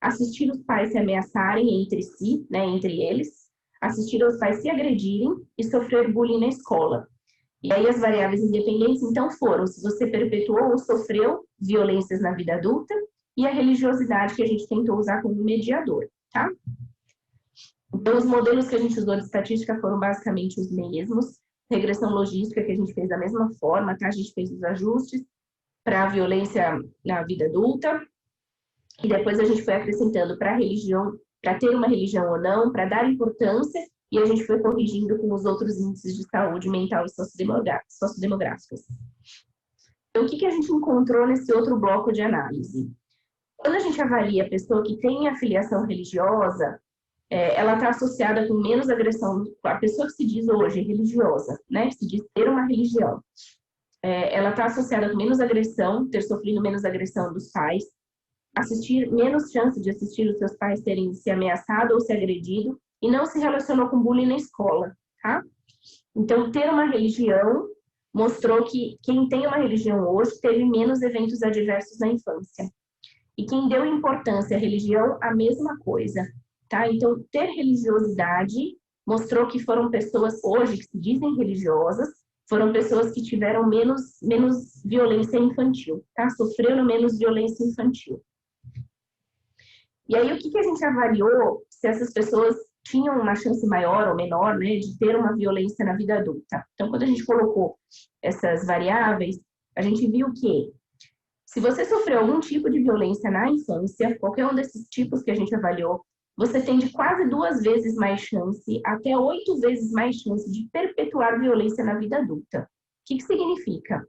Assistir os pais se ameaçarem entre si, né, entre eles. assistir aos pais se agredirem e sofrer bullying na escola. E aí as variáveis independentes, então, foram se você perpetuou ou sofreu violências na vida adulta e a religiosidade que a gente tentou usar como mediador, tá? Então, os modelos que a gente usou de estatística foram basicamente os mesmos. Regressão logística que a gente fez da mesma forma, tá? A gente fez os ajustes para a violência na vida adulta. E depois a gente foi acrescentando para a religião, para ter uma religião ou não, para dar importância, e a gente foi corrigindo com os outros índices de saúde mental e sociodemográficos. Então, o que a gente encontrou nesse outro bloco de análise? Quando a gente avalia a pessoa que tem afiliação religiosa, ela está associada com menos agressão. A pessoa que se diz hoje religiosa, né, que se diz ter uma religião, ela está associada com menos agressão, ter sofrido menos agressão dos pais, menos chance de assistir os seus pais terem se ameaçado ou se agredido, e não se relacionou com bullying na escola, tá? Então, ter uma religião mostrou que quem tem uma religião hoje teve menos eventos adversos na infância. E quem deu importância à religião, a mesma coisa, tá? Então, ter religiosidade mostrou que foram pessoas hoje que se dizem religiosas, foram pessoas que tiveram menos violência infantil, tá? Sofreram menos violência infantil. E aí, o que a gente avaliou se essas pessoas tinham uma chance maior ou menor, né, de ter uma violência na vida adulta? Então, quando a gente colocou essas variáveis, a gente viu que se você sofreu algum tipo de violência na infância, qualquer um desses tipos que a gente avaliou, você tem de quase 2 vezes mais chance, até 8 vezes mais chance de perpetuar violência na vida adulta. O que significa?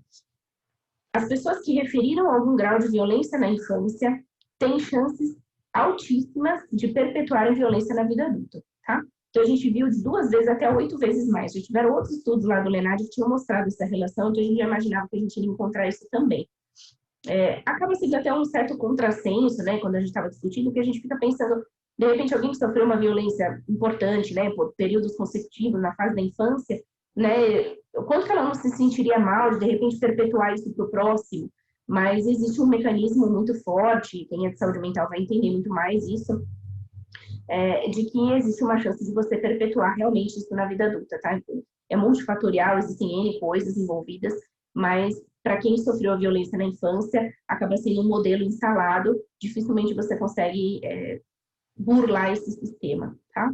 As pessoas que referiram algum grau de violência na infância têm chances altíssimas de perpetuarem violência na vida adulta, tá? Então, a gente viu de 2 vezes até 8 vezes mais. Já tiveram outros estudos lá do Lenard que tinham mostrado essa relação, então a gente já imaginava que a gente ia encontrar isso também. Acaba sendo até um certo contrassenso, né, quando a gente estava discutindo, que a gente fica pensando, de repente, alguém que sofreu uma violência importante, né, por períodos consecutivos na fase da infância, né, o quanto que ela não se sentiria mal de repente, perpetuar isso para o próximo? Mas existe um mecanismo muito forte, quem é de saúde mental vai entender muito mais isso, de que existe uma chance de você perpetuar realmente isso na vida adulta, tá? Então, é multifatorial, existem N coisas envolvidas, mas para quem sofreu a violência na infância, acaba sendo um modelo instalado, dificilmente você consegue burlar esse sistema, tá?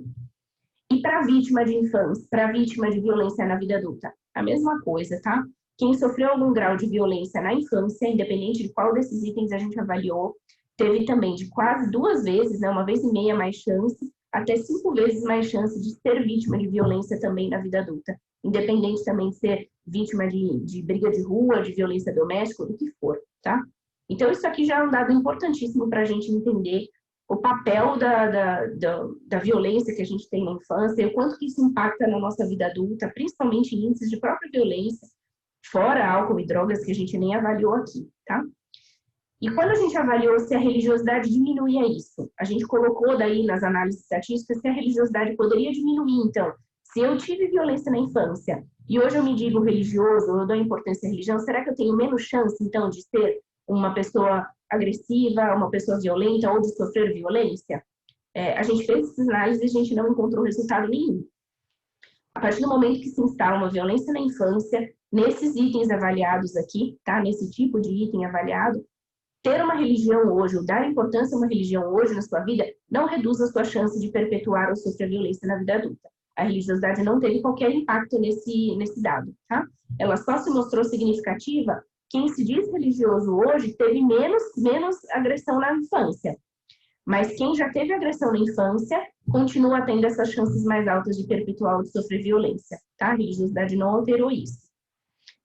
E para a vítima de infância, para a vítima de violência na vida adulta, a mesma coisa, tá? Quem sofreu algum grau de violência na infância, independente de qual desses itens a gente avaliou, teve também de quase 2 vezes, né, 1,5 vezes mais chance, até 5 vezes mais chance de ser vítima de violência também na vida adulta, independente também de ser vítima de briga de rua, de violência doméstica, do que for, tá? Então, isso aqui já é um dado importantíssimo para a gente entender o papel da violência que a gente tem na infância e o quanto que isso impacta na nossa vida adulta, principalmente em índices de própria violência, fora álcool e drogas, que a gente nem avaliou aqui, tá? E quando a gente avaliou se a religiosidade diminuía isso, a gente colocou daí nas análises estatísticas se a religiosidade poderia diminuir. Então, se eu tive violência na infância e hoje eu me digo religioso, eu dou importância à religião, será que eu tenho menos chance, então, de ser uma pessoa agressiva, uma pessoa violenta ou de sofrer violência? A gente fez essas análises e a gente não encontrou resultado nenhum. A partir do momento que se instala uma violência na infância, nesses itens avaliados aqui, tá? Nesse tipo de item avaliado, ter uma religião hoje, ou dar importância a uma religião hoje na sua vida, não reduz a sua chance de perpetuar ou sofrer violência na vida adulta. A religiosidade não teve qualquer impacto nesse dado, tá? Ela só se mostrou significativa. Quem se diz religioso hoje teve menos agressão na infância. Mas quem já teve agressão na infância, continua tendo essas chances mais altas de perpetuar ou de sofrer violência, tá? A religiosidade não alterou isso.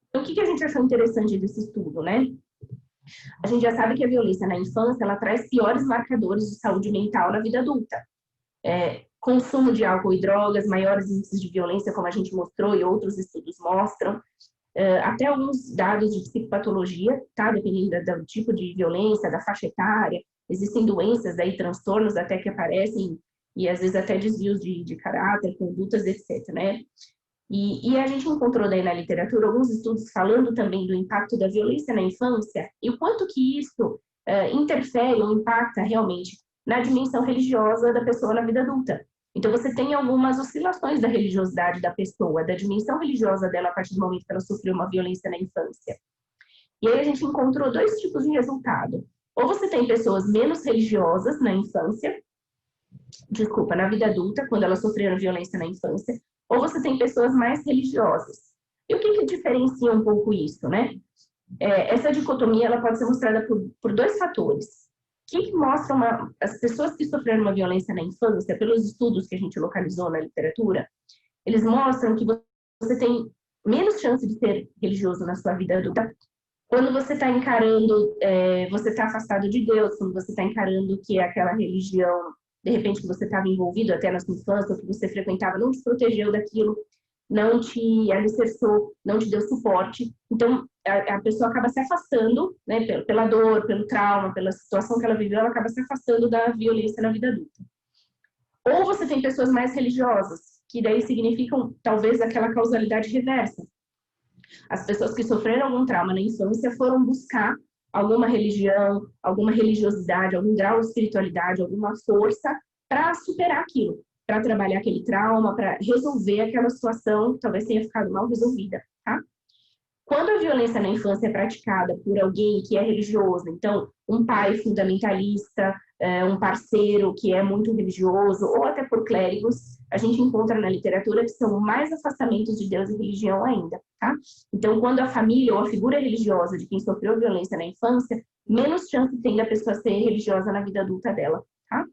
Então, o que a gente achou interessante desse estudo, né? A gente já sabe que a violência na infância, ela traz piores marcadores de saúde mental na vida adulta. Consumo de álcool e drogas, maiores índices de violência, como a gente mostrou e outros estudos mostram, até alguns dados de psicopatologia, tá? Dependendo do tipo de violência, da faixa etária, existem doenças, aí, transtornos até que aparecem, e às vezes até desvios de caráter, condutas, etc, né? E a gente encontrou daí na literatura alguns estudos falando também do impacto da violência na infância e o quanto que isso interfere ou impacta realmente na dimensão religiosa da pessoa na vida adulta. Então, você tem algumas oscilações da religiosidade da pessoa, da dimensão religiosa dela a partir do momento que ela sofreu uma violência na infância. E aí a gente encontrou dois tipos de resultado. Ou você tem pessoas menos religiosas na infância, na vida adulta, quando elas sofreram violência na infância, ou você tem pessoas mais religiosas. E o que diferencia um pouco isso, né? Essa dicotomia ela pode ser mostrada por dois fatores. Que mostram as pessoas que sofreram uma violência na infância, pelos estudos que a gente localizou na literatura, eles mostram que você tem menos chance de ser religioso na sua vida adulta quando você está encarando, você está afastado de Deus, quando você está encarando que aquela religião, de repente, que você estava envolvido até na sua infância, ou que você frequentava, não te protegeu daquilo, não te alicerçou, não te deu suporte. Então, a pessoa acaba se afastando, né, pela dor, pelo trauma, pela situação que ela viveu, ela acaba se afastando da violência na vida adulta. Ou você tem pessoas mais religiosas, que daí significam, talvez, aquela causalidade reversa. As pessoas que sofreram algum trauma na infância foram buscar alguma religião, alguma religiosidade, algum grau de espiritualidade, alguma força para superar aquilo, para trabalhar aquele trauma, para resolver aquela situação que talvez tenha ficado mal resolvida, tá? Quando a violência na infância é praticada por alguém que é religioso, então um pai fundamentalista, um parceiro que é muito religioso, ou até por clérigos, a gente encontra na literatura que são mais afastamentos de Deus e religião ainda, tá? Então, quando a família ou a figura religiosa de quem sofreu violência na infância, menos chance tem da pessoa ser religiosa na vida adulta dela, tá?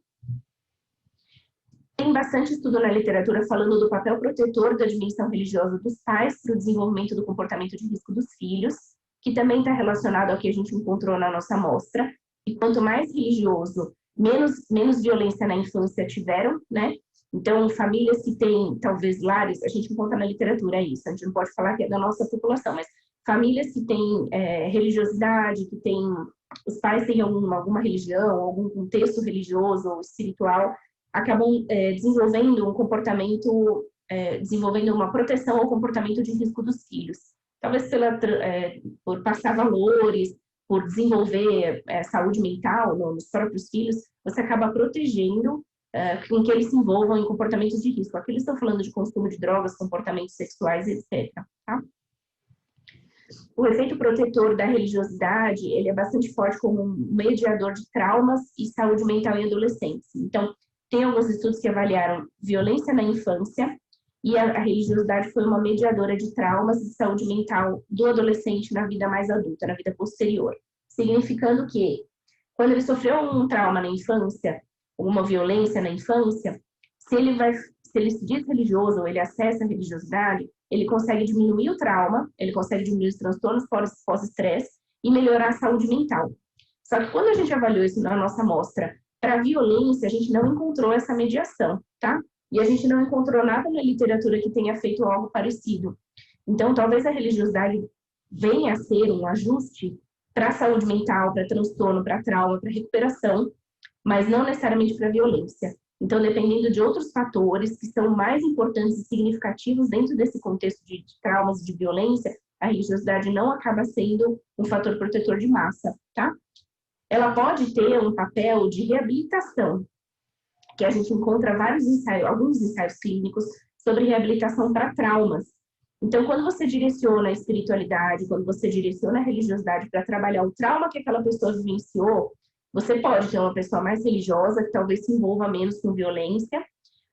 Tem bastante estudo na literatura falando do papel protetor da dimensão religiosa dos pais para o desenvolvimento do comportamento de risco dos filhos, que também está relacionado ao que a gente encontrou na nossa amostra. E quanto mais religioso, menos violência na infância tiveram, né? Então, famílias que têm, talvez, lares, a gente encontra na literatura isso, a gente não pode falar que é da nossa população, mas famílias que têm religiosidade, que têm, os pais têm alguma religião, algum contexto religioso ou espiritual, acabam desenvolvendo um comportamento, desenvolvendo uma proteção ao comportamento de risco dos filhos. Talvez por passar valores, por desenvolver saúde mental nos próprios filhos, você acaba protegendo com que eles se envolvam em comportamentos de risco. Aqui eles estão falando de consumo de drogas, comportamentos sexuais, etc. Tá? O efeito protetor da religiosidade, ele é bastante forte como um mediador de traumas e saúde mental em adolescentes. Então, tem alguns estudos que avaliaram violência na infância e a religiosidade foi uma mediadora de traumas e de saúde mental do adolescente na vida mais adulta, na vida posterior. Significando que, quando ele sofreu um trauma na infância, uma violência na infância, se ele se diz religioso ou ele acessa a religiosidade, ele consegue diminuir o trauma, ele consegue diminuir os transtornos pós-estresse e melhorar a saúde mental. Só que quando a gente avaliou isso na nossa amostra, para a violência, a gente não encontrou essa mediação, tá? E a gente não encontrou nada na literatura que tenha feito algo parecido. Então, talvez a religiosidade venha a ser um ajuste para a saúde mental, para transtorno, para trauma, para recuperação, mas não necessariamente para violência. Então, dependendo de outros fatores que são mais importantes e significativos dentro desse contexto de traumas e de violência, a religiosidade não acaba sendo um fator protetor de massa, tá? Ela pode ter um papel de reabilitação, que a gente encontra alguns ensaios clínicos sobre reabilitação para traumas. Então, quando você direciona a espiritualidade, quando você direciona a religiosidade para trabalhar o trauma que aquela pessoa vivenciou, você pode ter uma pessoa mais religiosa, que talvez se envolva menos com violência,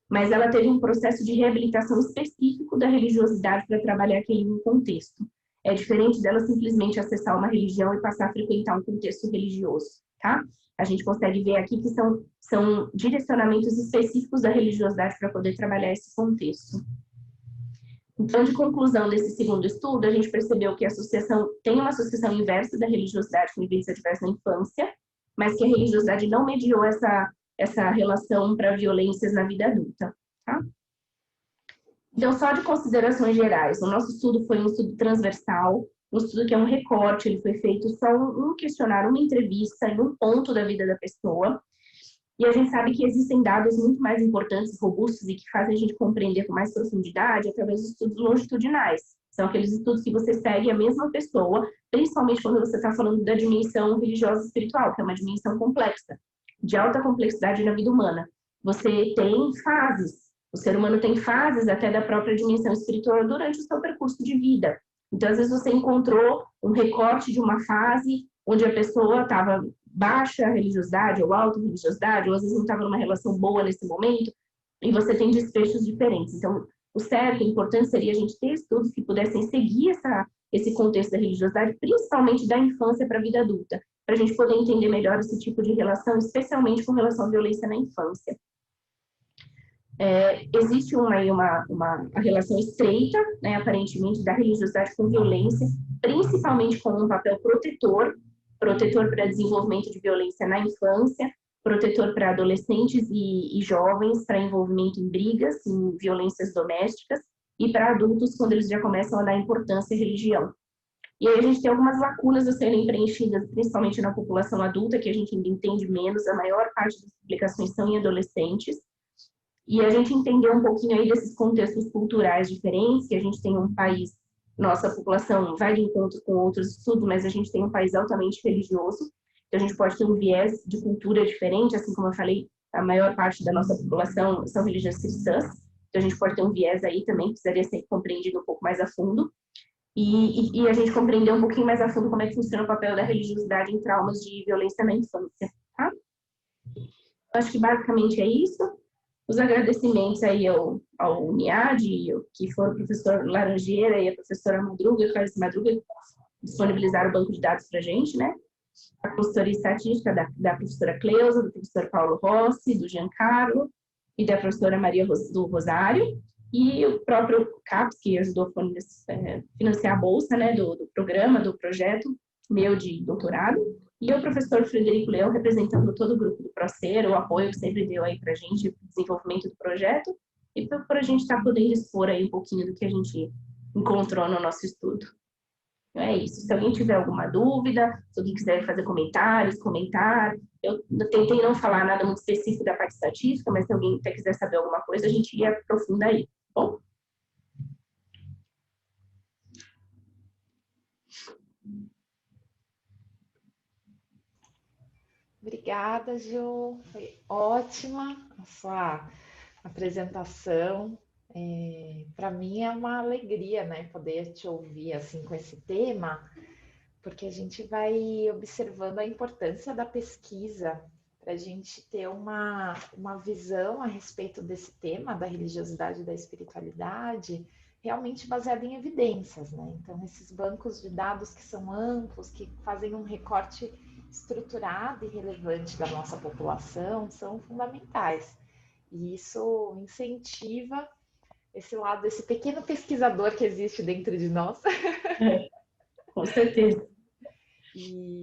mas ela teve um processo de reabilitação específico da religiosidade para trabalhar aquele contexto. É diferente dela simplesmente acessar uma religião e passar a frequentar um contexto religioso, tá? A gente consegue ver aqui que são direcionamentos específicos da religiosidade para poder trabalhar esse contexto. Então, de conclusão desse segundo estudo, a gente percebeu que tem uma associação inversa da religiosidade com vivência adversa na infância, mas que a religiosidade não mediou essa relação para violências na vida adulta, tá? Então, só de considerações gerais, o nosso estudo foi um estudo transversal, um estudo que é um recorte, ele foi feito só um questionário, uma entrevista em um ponto da vida da pessoa, e a gente sabe que existem dados muito mais importantes, robustos e que fazem a gente compreender com mais profundidade através dos estudos longitudinais. São aqueles estudos que você segue a mesma pessoa, principalmente quando você está falando da dimensão religiosa e espiritual, que é uma dimensão complexa, de alta complexidade na vida humana. você tem fases. O ser humano tem fases até da própria dimensão espiritual durante o seu percurso de vida. Então, às vezes você encontrou um recorte de uma fase onde a pessoa estava baixa religiosidade ou alta religiosidade, ou às vezes não estava numa relação boa nesse momento, e você tem desfechos diferentes. Então, o certo, o importante seria a gente ter estudos que pudessem seguir esse contexto da religiosidade, principalmente da infância para a vida adulta, para a gente poder entender melhor esse tipo de relação, especialmente com relação à violência na infância. Existe uma relação estreita, né, aparentemente, da religiosidade com violência, principalmente com um papel protetor para desenvolvimento de violência na infância, protetor para adolescentes e jovens, para envolvimento em brigas, em violências domésticas, e para adultos, quando eles já começam a dar importância à religião. E aí a gente tem algumas lacunas a serem preenchidas, principalmente na população adulta, que a gente ainda entende menos, a maior parte das publicações são em adolescentes, e a gente entendeu um pouquinho aí desses contextos culturais diferentes, que a gente tem um país, nossa população vai de encontro com outros estudos, mas a gente tem um país altamente religioso, então a gente pode ter um viés de cultura diferente, assim como eu falei, a maior parte da nossa população são religiões cristãs, então a gente pode ter um viés aí também, que precisaria ser compreendido um pouco mais a fundo, e a gente compreender um pouquinho mais a fundo como é que funciona o papel da religiosidade em traumas de violência na infância, tá? Acho que basicamente é isso. Os agradecimentos aí ao UNIAD, que foram o professor Laranjeira e a professora Madruga, Carlos Madruga, que disponibilizaram o banco de dados para a gente, né? A consultoria estatística da professora Cleusa, do professor Paulo Rossi, do Giancarlo e da professora Maria do Rosário, e o próprio CAPES, que ajudou a financiar a bolsa, né, do programa, do projeto meu de doutorado, e o professor Frederico Leão, representando todo o grupo do Procer, o apoio que sempre deu aí para a gente, o desenvolvimento do projeto, e para a gente estar podendo expor aí um pouquinho do que a gente encontrou no nosso estudo. Então é isso. Se alguém tiver alguma dúvida, se alguém quiser fazer comentários, comentar. Eu tentei não falar nada muito específico da parte estatística, mas se alguém até quiser saber alguma coisa, a gente ia aprofunda aí, tá bom? Obrigada, Ju. Foi ótima a sua apresentação. Para mim é uma alegria, né, poder te ouvir assim com esse tema, porque a gente vai observando a importância da pesquisa para a gente ter uma visão a respeito desse tema da religiosidade e da espiritualidade realmente baseada em evidências, né? Então, esses bancos de dados que são amplos, que fazem um recorte estruturado e relevante da nossa população, são fundamentais. E isso incentiva esse lado, esse pequeno pesquisador que existe dentro de nós. Com certeza. E